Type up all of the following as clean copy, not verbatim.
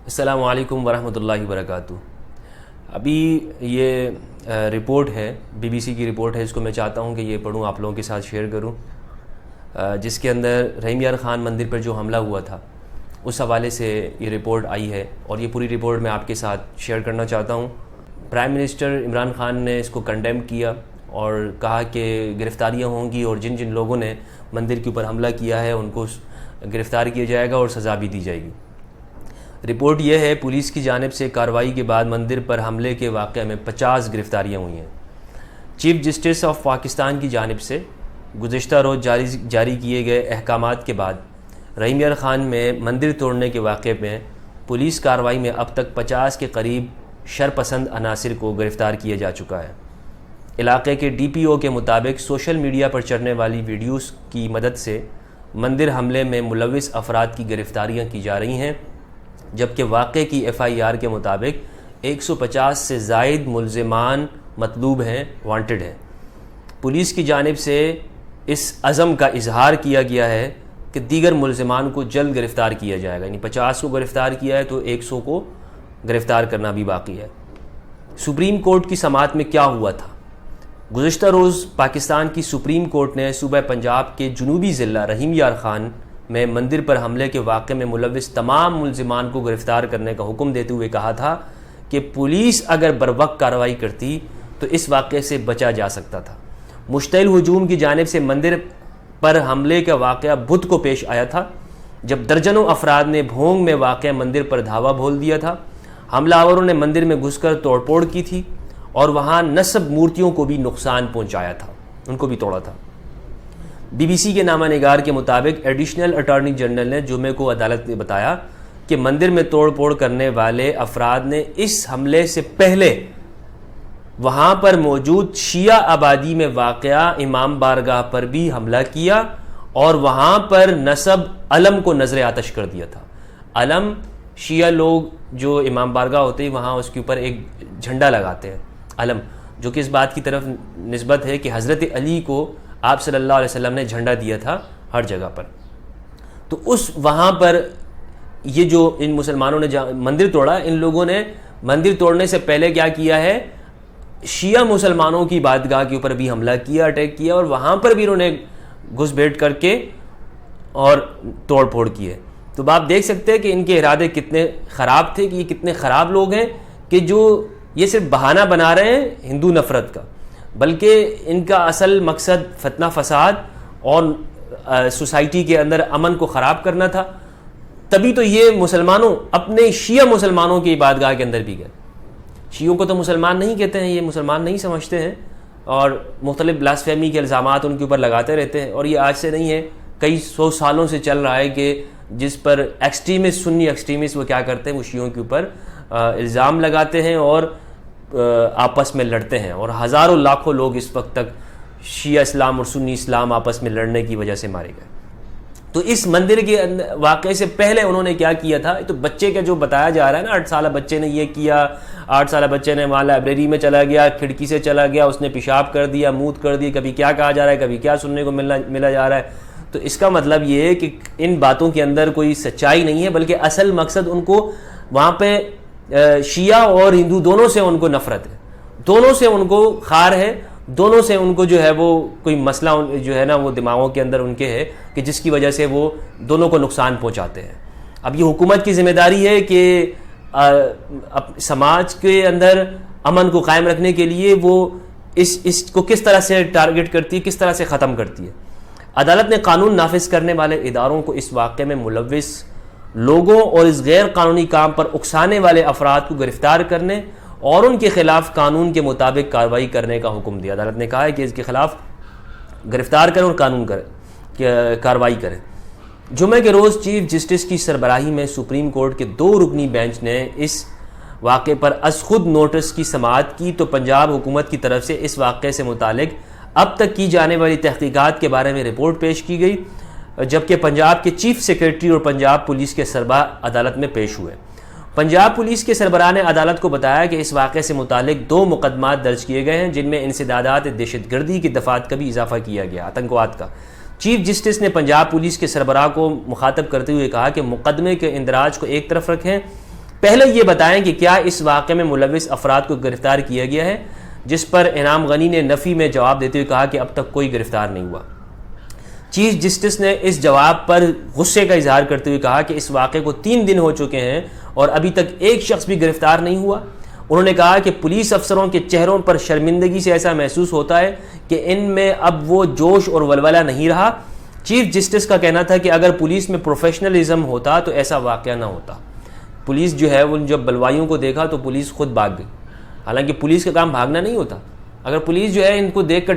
السلام علیکم ورحمۃ اللہ وبرکاتہ۔ ابھی یہ رپورٹ ہے، بی بی سی کی رپورٹ ہے، اس کو میں چاہتا ہوں کہ یہ پڑھوں، آپ لوگوں کے ساتھ شیئر کروں، جس کے اندر رحیم یار خان مندر پر جو حملہ ہوا تھا اس حوالے سے یہ رپورٹ آئی ہے، اور یہ پوری رپورٹ میں آپ کے ساتھ شیئر کرنا چاہتا ہوں۔ پرائم منسٹر عمران خان نے اس کو کنڈیم کیا اور کہا کہ گرفتاریاں ہوں گی، اور جن جن لوگوں نے مندر کے اوپر حملہ کیا ہے ان کو گرفتار کیا جائے گا اور سزا بھی دی جائے گی۔ رپورٹ یہ ہے، پولیس کی جانب سے کارروائی کے بعد مندر پر حملے کے واقعے میں 50 گرفتاریاں ہوئی ہیں۔ چیف جسٹس آف پاکستان کی جانب سے گزشتہ روز جاری کیے گئے احکامات کے بعد رحیم یار خان میں مندر توڑنے کے واقعے میں پولیس کارروائی میں اب تک 50 کے قریب شرپسند عناصر کو گرفتار کیا جا چکا ہے۔ علاقے کے ڈی پی او کے مطابق سوشل میڈیا پر چڑھنے والی ویڈیوز کی مدد سے مندر حملے میں ملوث افراد کی گرفتاریاں کی جا رہی ہیں، جبکہ واقعے کی ایف آئی آر کے مطابق 150 سے زائد ملزمان مطلوب ہیں، وانٹڈ ہیں۔ پولیس کی جانب سے اس عزم کا اظہار کیا گیا ہے کہ دیگر ملزمان کو جلد گرفتار کیا جائے گا، یعنی 50 کو گرفتار کیا ہے تو 100 کو گرفتار کرنا بھی باقی ہے۔ سپریم کورٹ کی سماعت میں کیا ہوا تھا؟ گزشتہ روز پاکستان کی سپریم کورٹ نے صوبہ پنجاب کے جنوبی ضلع رحیم یار خان میں مندر پر حملے کے واقعے میں ملوث تمام ملزمان کو گرفتار کرنے کا حکم دیتے ہوئے کہا تھا کہ پولیس اگر بروقت کارروائی کرتی تو اس واقعے سے بچا جا سکتا تھا۔ مشتعل ہجوم کی جانب سے مندر پر حملے کا واقعہ بدھ کو پیش آیا تھا، جب درجنوں افراد نے بھونگ میں واقع مندر پر دھاوا بول دیا تھا۔ حملہ آوروں نے مندر میں گھس کر توڑ پھوڑ کی تھی اور وہاں نصب مورتیوں کو بھی نقصان پہنچایا تھا، ان کو بھی توڑا تھا۔ بی بی سی کے نامہ نگار کے مطابق ایڈیشنل اٹارنی جنرل نے جمعے کو عدالت نے بتایا کہ مندر میں توڑ پھوڑ کرنے والے افراد نے اس حملے سے پہلے وہاں پر موجود شیعہ آبادی میں واقع امام بارگاہ پر بھی حملہ کیا اور وہاں پر نصب علم کو نظر آتش کر دیا تھا۔ علم، شیعہ لوگ جو امام بارگاہ ہوتے ہیں وہاں اس کے اوپر ایک جھنڈا لگاتے ہیں، علم، جو کہ اس بات کی طرف نسبت ہے کہ حضرت علی کو آپ صلی اللہ علیہ وسلم نے جھنڈا دیا تھا ہر جگہ پر۔ تو اس وہاں پر یہ جو ان مسلمانوں نے مندر توڑا، ان لوگوں نے مندر توڑنے سے پہلے کیا کیا ہے، شیعہ مسلمانوں کی عبادتگاہ کے اوپر بھی حملہ کیا، اٹیک کیا، اور وہاں پر بھی انہوں نے گھس بیٹھ کر کے اور توڑ پھوڑ کی ہے۔ تو آپ دیکھ سکتے ہیں کہ ان کے ارادے کتنے خراب تھے، کہ یہ کتنے خراب لوگ ہیں کہ جو یہ صرف بہانہ بنا رہے ہیں ہندو نفرت کا، بلکہ ان کا اصل مقصد فتنہ فساد اور سوسائٹی کے اندر امن کو خراب کرنا تھا۔ تبھی تو یہ مسلمانوں، اپنے شیعہ مسلمانوں کی عبادتگاہ کے اندر بھی گئے۔ شیعوں کو تو مسلمان نہیں کہتے ہیں، یہ مسلمان نہیں سمجھتے ہیں، اور مختلف بلاسفیمی کے الزامات ان کے اوپر لگاتے رہتے ہیں، اور یہ آج سے نہیں ہے، کئی 100 سالوں سے چل رہا ہے کہ جس پر ایکسٹریمسٹ، سنی ایکسٹریمسٹ وہ کیا کرتے ہیں، وہ شیعوں کے اوپر الزام لگاتے ہیں اور آپس میں لڑتے ہیں، اور ہزاروں لاکھوں لوگ اس وقت تک شیعہ اسلام اور سنی اسلام آپس میں لڑنے کی وجہ سے مارے گئے۔ تو اس مندر کے واقعے سے پہلے انہوں نے کیا کیا تھا، تو بچے کا جو بتایا جا رہا ہے نا، 8 سالہ بچے نے یہ کیا، 8 سالہ بچے نے وہاں لائبریری میں چلا گیا، کھڑکی سے چلا گیا، اس نے پیشاب کر دیا، موت کر دی، کبھی کیا کہا جا رہا ہے، کبھی کیا سننے کو ملا جا رہا ہے۔ تو اس کا مطلب یہ ہے کہ ان باتوں کے اندر کوئی سچائی نہیں ہے، بلکہ اصل مقصد ان کو وہاں پہ شیعہ اور ہندو دونوں سے ان کو نفرت ہے، دونوں سے ان کو خار ہے، دونوں سے ان کو جو ہے وہ کوئی مسئلہ جو ہے نا وہ دماغوں کے اندر ان کے ہے کہ جس کی وجہ سے وہ دونوں کو نقصان پہنچاتے ہیں۔ اب یہ حکومت کی ذمہ داری ہے کہ سماج کے اندر امن کو قائم رکھنے کے لیے وہ اس کو کس طرح سے ٹارگٹ کرتی ہے، کس طرح سے ختم کرتی ہے۔ عدالت نے قانون نافذ کرنے والے اداروں کو اس واقعے میں ملوث لوگوں اور اس غیر قانونی کام پر اکسانے والے افراد کو گرفتار کرنے اور ان کے خلاف قانون کے مطابق کارروائی کرنے کا حکم دیا۔ عدالت نے کہا ہے کہ اس کے خلاف گرفتار کریں اور قانون کارروائی کریں۔ جمعے کے روز چیف جسٹس کی سربراہی میں سپریم کورٹ کے 2 رکنی بینچ نے اس واقعے پر از خود نوٹس کی سماعت کی، تو پنجاب حکومت کی طرف سے اس واقعے سے متعلق اب تک کی جانے والی تحقیقات کے بارے میں رپورٹ پیش کی گئی، جبکہ پنجاب کے چیف سیکریٹری اور پنجاب پولیس کے سربراہ عدالت میں پیش ہوئے۔ پنجاب پولیس کے سربراہ نے عدالت کو بتایا کہ اس واقعے سے متعلق 2 مقدمات درج کیے گئے ہیں، جن میں انسدادات دہشت گردی کی دفعات کا بھی اضافہ کیا گیا، آتنکواد کا۔ چیف جسٹس نے پنجاب پولیس کے سربراہ کو مخاطب کرتے ہوئے کہا کہ مقدمے کے اندراج کو ایک طرف رکھیں، پہلے یہ بتائیں کہ کیا اس واقعے میں ملوث افراد کو گرفتار کیا گیا ہے؟ جس پر انعام غنی نے نفی میں جواب دیتے ہوئے کہا کہ اب تک کوئی گرفتار نہیں ہوا۔ چیف جسٹس نے اس جواب پر غصے کا اظہار کرتے ہوئے کہا کہ اس واقعے کو 3 دن ہو چکے ہیں اور ابھی تک ایک شخص بھی گرفتار نہیں ہوا۔ انہوں نے کہا کہ پولیس افسروں کے چہروں پر شرمندگی سے ایسا محسوس ہوتا ہے کہ ان میں اب وہ جوش اور ولولہ نہیں رہا۔ چیف جسٹس کا کہنا تھا کہ اگر پولیس میں پروفیشنلزم ہوتا تو ایسا واقعہ نہ ہوتا۔ پولیس جو ہے وہ جب بلوائیوں کو دیکھا تو پولیس خود بھاگ گئی، حالانکہ پولیس کا کام بھاگنا نہیں ہوتا۔ اگر پولیس جو ہے ان کو دیکھ کر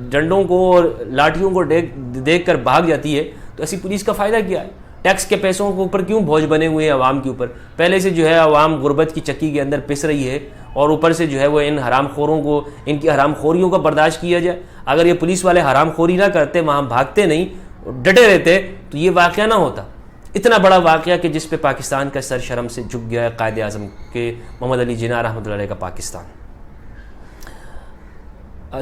ڈنڈوں کو اور لاٹھیوں کو دیکھ کر بھاگ جاتی ہے تو ایسی پولیس کا فائدہ کیا ہے؟ ٹیکس کے پیسوں کے اوپر کیوں بوجھ بنے ہوئے ہیں عوام کے اوپر؟ پہلے سے جو ہے عوام غربت کی چکی کے اندر پس رہی ہے اور اوپر سے جو ہے وہ ان حرام خوروں کو، ان کی حرام خوریوں کا برداشت کیا جائے۔ اگر یہ پولیس والے حرام خوری نہ کرتے، وہاں بھاگتے نہیں، ڈٹے رہتے، تو یہ واقعہ نہ ہوتا۔ اتنا بڑا واقعہ کہ جس پہ پاکستان کا سر شرم سے جھک گیا ہے قائد اعظم کے محمد علی جناح رحمۃ اللہ علیہ کا پاکستان۔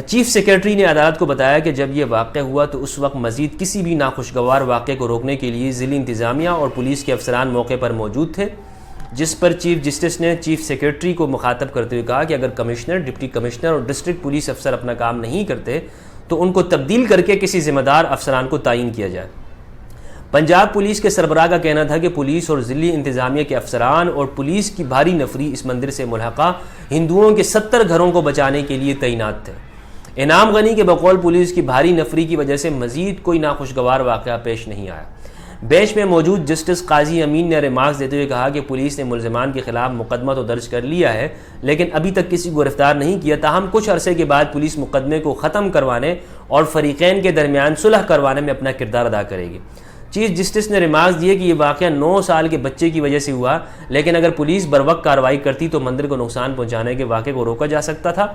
چیف سیکرٹری نے عدالت کو بتایا کہ جب یہ واقعہ ہوا تو اس وقت مزید کسی بھی ناخوشگوار واقعے کو روکنے کے لیے ضلعی انتظامیہ اور پولیس کے افسران موقع پر موجود تھے، جس پر چیف جسٹس نے چیف سیکرٹری کو مخاطب کرتے ہوئے کہا کہ اگر کمشنر، ڈپٹی کمشنر اور ڈسٹرکٹ پولیس افسر اپنا کام نہیں کرتے تو ان کو تبدیل کر کے کسی ذمہ دار افسران کو تعین کیا جائے۔ پنجاب پولیس کے سربراہ کا کہنا تھا کہ پولیس اور ضلعی انتظامیہ کے افسران اور پولیس کی بھاری نفری اس مندر سے ملحقہ ہندوؤں کے 70 گھروں کو بچانے کے لیے تعینات تھے۔ انعام غنی کے بقول پولیس کی بھاری نفری کی وجہ سے مزید کوئی ناخوشگوار واقعہ پیش نہیں آیا۔ بینچ میں موجود جسٹس قاضی امین نے ریمارکس دیتے ہوئے کہا کہ پولیس نے ملزمان کے خلاف مقدمہ تو درج کر لیا ہے لیکن ابھی تک کسی کو گرفتار نہیں کیا، تاہم کچھ عرصے کے بعد پولیس مقدمے کو ختم کروانے اور فریقین کے درمیان صلح کروانے میں اپنا کردار ادا کرے گی۔ چیف جسٹس نے ریمارکس دیے کہ یہ واقعہ 9 سال کے بچے کی وجہ سے ہوا، لیکن اگر پولیس بروقت کارروائی کرتی تو مندر کو نقصان پہنچانے کے واقعے کو روکا جا سکتا تھا۔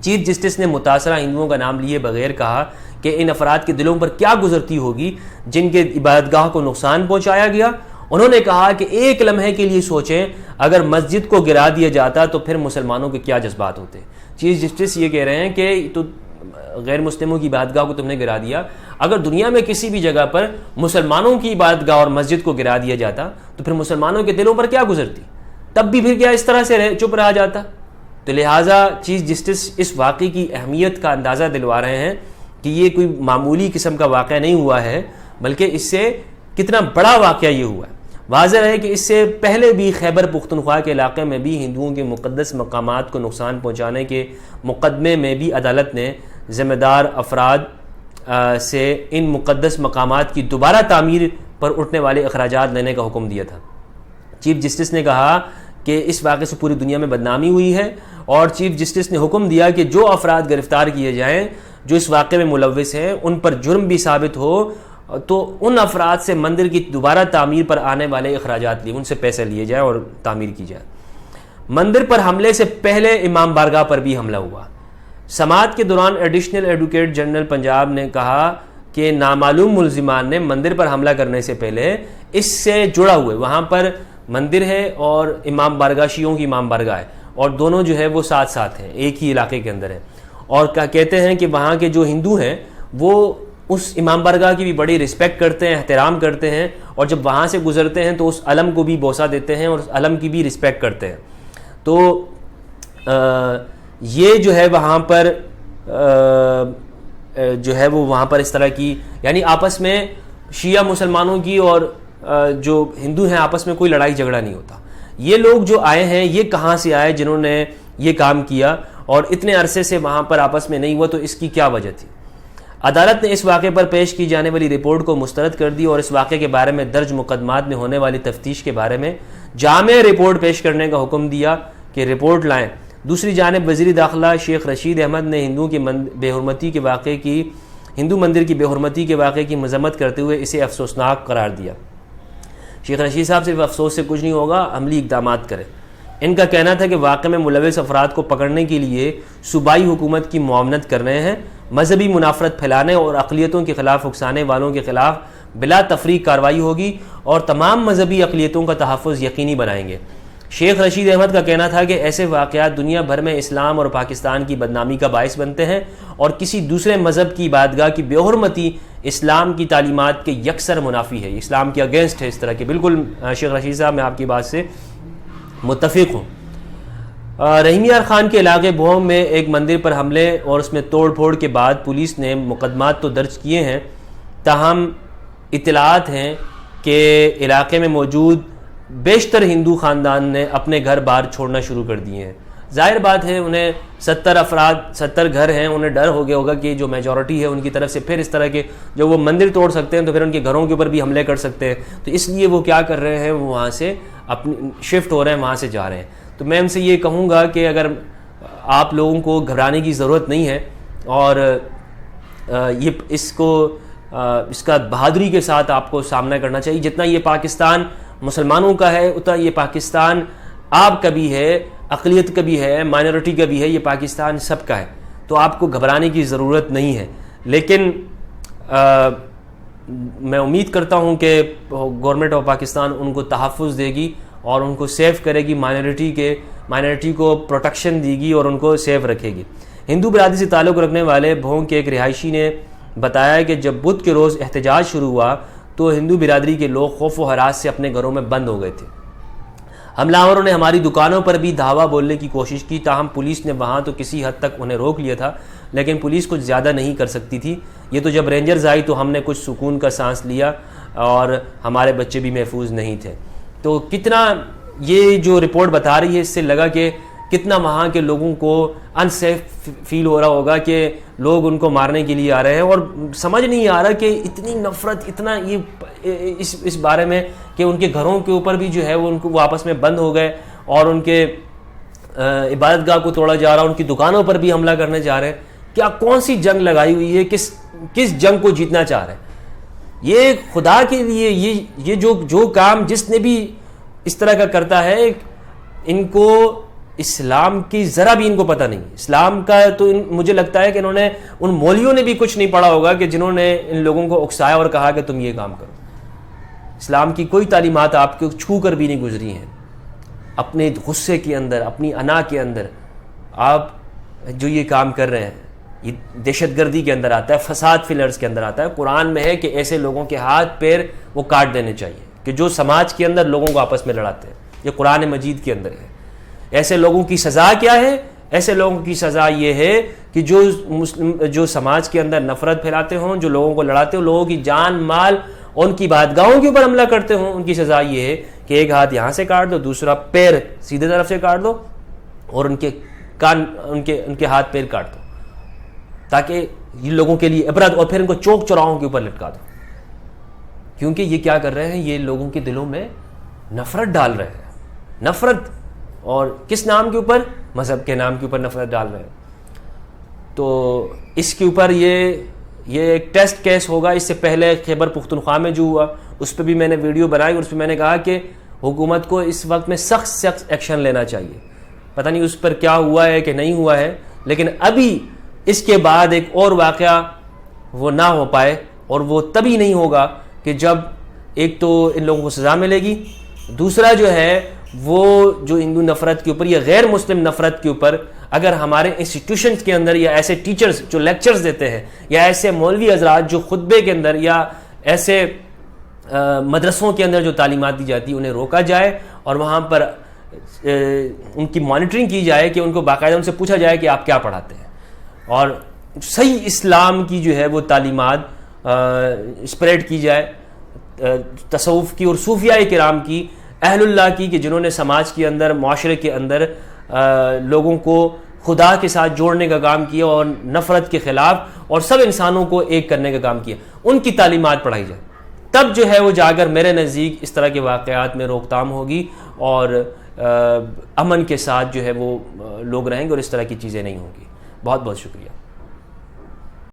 چیف جسٹس نے متاثرہ ہندوؤں کا نام لیے بغیر کہا کہ ان افراد کے دلوں پر کیا گزرتی ہوگی جن کے عبادتگاہ کو نقصان پہنچایا گیا۔ انہوں نے کہا کہ ایک لمحے کے لیے سوچیں، اگر مسجد کو گرا دیا جاتا تو پھر مسلمانوں کے کیا جذبات ہوتے۔ چیف جسٹس یہ کہہ رہے ہیں کہ تو غیر مسلموں کی عبادتگاہ کو تم نے گرا دیا، اگر دنیا میں کسی بھی جگہ پر مسلمانوں کی عبادتگاہ اور مسجد کو گرا دیا جاتا تو پھر مسلمانوں کے دلوں پر کیا گزرتی؟ تب بھی پھر کیا اس طرح سے چپ رہا جاتا؟ تو لہٰذا چیف جسٹس اس واقعے کی اہمیت کا اندازہ دلوا رہے ہیں کہ یہ کوئی معمولی قسم کا واقعہ نہیں ہوا ہے، بلکہ اس سے کتنا بڑا واقعہ یہ ہوا ہے۔ واضح ہے کہ اس سے پہلے بھی خیبر پختونخوا کے علاقے میں بھی ہندوؤں کے مقدس مقامات کو نقصان پہنچانے کے مقدمے میں بھی عدالت نے ذمہ دار افراد سے ان مقدس مقامات کی دوبارہ تعمیر پر اٹھنے والے اخراجات لینے کا حکم دیا تھا۔ چیف جسٹس نے کہا کہ اس واقعے سے پوری دنیا میں بدنامی ہوئی ہے اور چیف جسٹس نے حکم دیا کہ جو افراد گرفتار کیے جائیں جو اس واقعے میں ملوث ہیں، ان پر جرم بھی ثابت ہو تو ان افراد سے مندر کی دوبارہ تعمیر پر آنے والے اخراجات لیے، ان سے پیسے لیے جائیں اور تعمیر کی جائے۔ مندر پر حملے سے پہلے امام بارگاہ پر بھی حملہ ہوا۔ سماعت کے دوران ایڈیشنل ایڈوکیٹ جنرل پنجاب نے کہا کہ نامعلوم ملزمان نے مندر پر حملہ کرنے سے پہلے اس سے جڑا ہوئے، وہاں پر مندر ہے اور امام بارگاہ، شیعوں کی امام بارگاہ ہے، اور دونوں جو ہے وہ ساتھ ساتھ ہیں، ایک ہی علاقے کے اندر ہیں، اور کہتے ہیں کہ وہاں کے جو ہندو ہیں وہ اس امام بارگاہ کی بھی بڑی رسپیکٹ کرتے ہیں، احترام کرتے ہیں، اور جب وہاں سے گزرتے ہیں تو اس علم کو بھی بوسہ دیتے ہیں اور اس علم کی بھی رسپیکٹ کرتے ہیں۔ تو یہ جو ہے وہاں پر جو ہے وہ وہاں پر اس طرح کی، یعنی آپس میں شیعہ مسلمانوں کی اور جو ہندو ہیں آپس میں کوئی لڑائی جھگڑا نہیں ہوتا۔ یہ لوگ جو آئے ہیں یہ کہاں سے آئے جنہوں نے یہ کام کیا، اور اتنے عرصے سے وہاں پر آپس میں نہیں ہوا، تو اس کی کیا وجہ تھی؟ عدالت نے اس واقعے پر پیش کی جانے والی رپورٹ کو مسترد کر دی اور اس واقعے کے بارے میں درج مقدمات میں ہونے والی تفتیش کے بارے میں جامع رپورٹ پیش کرنے کا حکم دیا کہ رپورٹ لائیں۔ دوسری جانب وزیر داخلہ شیخ رشید احمد نے ہندو مندر کی بے حرمتی کے واقعے کی مذمت کرتے ہوئے اسے افسوسناک قرار دیا۔ شیخ رشید صاحب صرف افسوس سے کچھ نہیں ہوگا، عملی اقدامات کریں۔ ان کا کہنا تھا کہ واقعے میں ملوث افراد کو پکڑنے کے لیے صوبائی حکومت کی معاونت کر رہے ہیں، مذہبی منافرت پھیلانے اور اقلیتوں کے خلاف اکسانے والوں کے خلاف بلا تفریق کارروائی ہوگی اور تمام مذہبی اقلیتوں کا تحفظ یقینی بنائیں گے۔ شیخ رشید احمد کا کہنا تھا کہ ایسے واقعات دنیا بھر میں اسلام اور پاکستان کی بدنامی کا باعث بنتے ہیں اور کسی دوسرے مذہب کی عبادتگاہ کی بے حرمتی اسلام کی تعلیمات کے یکسر منافی ہے، اسلام کے اگینسٹ ہے۔ اس طرح کے بالکل شیخ رشید صاحب میں آپ کی بات سے متفق ہوں۔ رحیم یار خان کے علاقے بھوم میں ایک مندر پر حملے اور اس میں توڑ پھوڑ کے بعد پولیس نے مقدمات تو درج کیے ہیں، تاہم اطلاعات ہیں کہ علاقے میں موجود بیشتر ہندو خاندان نے اپنے گھر بار چھوڑنا شروع کر دیے ہیں۔ ظاہر بات ہے، انہیں 70 گھر ہیں، انہیں ڈر ہو گیا ہوگا کہ جو میجورٹی ہے ان کی طرف سے پھر اس طرح کے جو وہ مندر توڑ سکتے ہیں تو پھر ان کے گھروں کے اوپر بھی حملے کر سکتے ہیں، تو اس لیے وہ کیا کر رہے ہیں، وہ وہاں سے اپنی شفٹ ہو رہے ہیں، وہاں سے جا رہے ہیں۔ تو میں ان سے یہ کہوں گا کہ اگر آپ لوگوں کو گھبرانے کی ضرورت نہیں ہے، اور یہ اس کا بہادری کے ساتھ آپ کو سامنا کرنا چاہیے۔ جتنا یہ پاکستان مسلمانوں کا ہے اتنا یہ پاکستان آپ کا بھی ہے، اقلیت کا بھی ہے، مائنورٹی کا بھی ہے، یہ پاکستان سب کا ہے، تو آپ کو گھبرانے کی ضرورت نہیں ہے۔ لیکن میں امید کرتا ہوں کہ گورنمنٹ آف پاکستان ان کو تحفظ دے گی اور ان کو سیف کرے گی، مائنورٹی کو پروٹیکشن دے گی اور ان کو سیف رکھے گی۔ ہندو برادری سے تعلق رکھنے والے بھونگ کے ایک رہائشی نے بتایا کہ جب بدھ کے روز احتجاج شروع ہوا تو ہندو برادری کے لوگ خوف و ہراس سے اپنے گھروں میں بند ہو گئے تھے۔ حملہ آوروں نے ہماری دکانوں پر بھی دھاوا بولنے کی کوشش کی، تاہم پولیس نے وہاں تو کسی حد تک انہیں روک لیا تھا، لیکن پولیس کچھ زیادہ نہیں کر سکتی تھی۔ یہ تو جب رینجرز آئی تو ہم نے کچھ سکون کا سانس لیا اور ہمارے بچے بھی محفوظ نہیں تھے۔ تو کتنا یہ جو رپورٹ بتا رہی ہے اس سے لگا کہ کتنا وہاں کے لوگوں کو ان سیف فیل ہو رہا ہوگا کہ لوگ ان کو مارنے کے لیے آ رہے ہیں، اور سمجھ نہیں آ رہا کہ اتنی نفرت، اتنا یہ اس بارے میں کہ ان کے گھروں کے اوپر بھی جو ہے وہ آپس میں بند ہو گئے، اور ان کے عبادت گاہ کو توڑا جا رہا، ان کی دکانوں پر بھی حملہ کرنے جا رہے ہیں۔ کیا کون سی جنگ لگائی ہوئی ہے، کس جنگ کو جیتنا چاہ رہے ہیں؟ یہ خدا کے لیے یہ جو کام جس نے بھی اس طرح کا کرتا ہے، ان کو اسلام کی ذرا بھی ان کو پتہ نہیں۔ اسلام کا تو مجھے لگتا ہے کہ انہوں نے ان مولویوں نے بھی کچھ نہیں پڑھا ہوگا کہ جنہوں نے ان لوگوں کو اکسایا اور کہا کہ تم یہ کام کرو۔ اسلام کی کوئی تعلیمات آپ کو چھو کر بھی نہیں گزری ہیں۔ اپنے غصے کے اندر، اپنی انا کے اندر آپ جو یہ کام کر رہے ہیں، یہ دہشت گردی کے اندر آتا ہے، فساد فی الارض کے اندر آتا ہے۔ قرآن میں ہے کہ ایسے لوگوں کے ہاتھ پیر وہ کاٹ دینے چاہیے کہ جو سماج کے اندر لوگوں کو آپس میں لڑاتے ہیں، یہ قرآن مجید کے اندر ہے۔ ایسے لوگوں کی سزا کیا ہے؟ ایسے لوگوں کی سزا یہ ہے کہ جو سماج کے اندر نفرت پھیلاتے ہوں، جو لوگوں کو لڑاتے ہوں، لوگوں کی جان مال اور ان کی عبادتگاہوں کے اوپر حملہ کرتے ہوں، ان کی سزا یہ ہے کہ ایک ہاتھ یہاں سے کاٹ دو، دوسرا پیر سیدھے طرف سے کاٹ دو، اور ان کے ہاتھ پیر کاٹ دو، تاکہ یہ لوگوں کے لیے عبرت، اور پھر ان کو چوک چوراہوں کے اوپر لٹکا دو، کیونکہ یہ کیا کر رہے ہیں، یہ لوگوں کے دلوں میں نفرت ڈال رہے ہیں۔ نفرت، اور کس نام کے اوپر؟ مذہب کے نام کے اوپر نفرت ڈال رہے ہیں۔ تو اس کے اوپر یہ ایک ٹیسٹ کیس ہوگا۔ اس سے پہلے خیبر پختونخوا میں جو ہوا اس پہ بھی میں نے ویڈیو بنائی، اور اس پہ میں نے کہا کہ حکومت کو اس وقت میں سخت ایکشن لینا چاہیے۔ پتہ نہیں اس پر کیا ہوا ہے کہ نہیں ہوا ہے، لیکن ابھی اس کے بعد ایک اور واقعہ وہ نہ ہو پائے، اور وہ تبھی نہیں ہوگا کہ جب ایک تو ان لوگوں کو سزا ملے گی، دوسرا جو ہے وہ جو ہندو نفرت کے اوپر یا غیر مسلم نفرت کے اوپر اگر ہمارے انسٹیٹیوشنز کے اندر یا ایسے ٹیچرز جو لیکچرز دیتے ہیں، یا ایسے مولوی حضرات جو خطبے کے اندر یا ایسے مدرسوں کے اندر جو تعلیمات دی جاتی ہیں، انہیں روکا جائے اور وہاں پر ان کی مانیٹرنگ کی جائے، کہ ان کو باقاعدہ ان سے پوچھا جائے کہ آپ کیا پڑھاتے ہیں، اور صحیح اسلام کی جو ہے وہ تعلیمات اسپریڈ کی جائے، تصوف کی اور صوفیاء کرام کی، اہل اللہ کی، کہ جنہوں نے سماج کے اندر، معاشرے کے اندر لوگوں کو خدا کے ساتھ جوڑنے کا کام کیا اور نفرت کے خلاف اور سب انسانوں کو ایک کرنے کا کام کیا، ان کی تعلیمات پڑھائی جائے۔ تب جو ہے وہ جا کر میرے نزدیک اس طرح کے واقعات میں روک تھام ہوگی، اور امن کے ساتھ جو ہے وہ لوگ رہیں گے، اور اس طرح کی چیزیں نہیں ہوں گی۔ بہت بہت شکریہ۔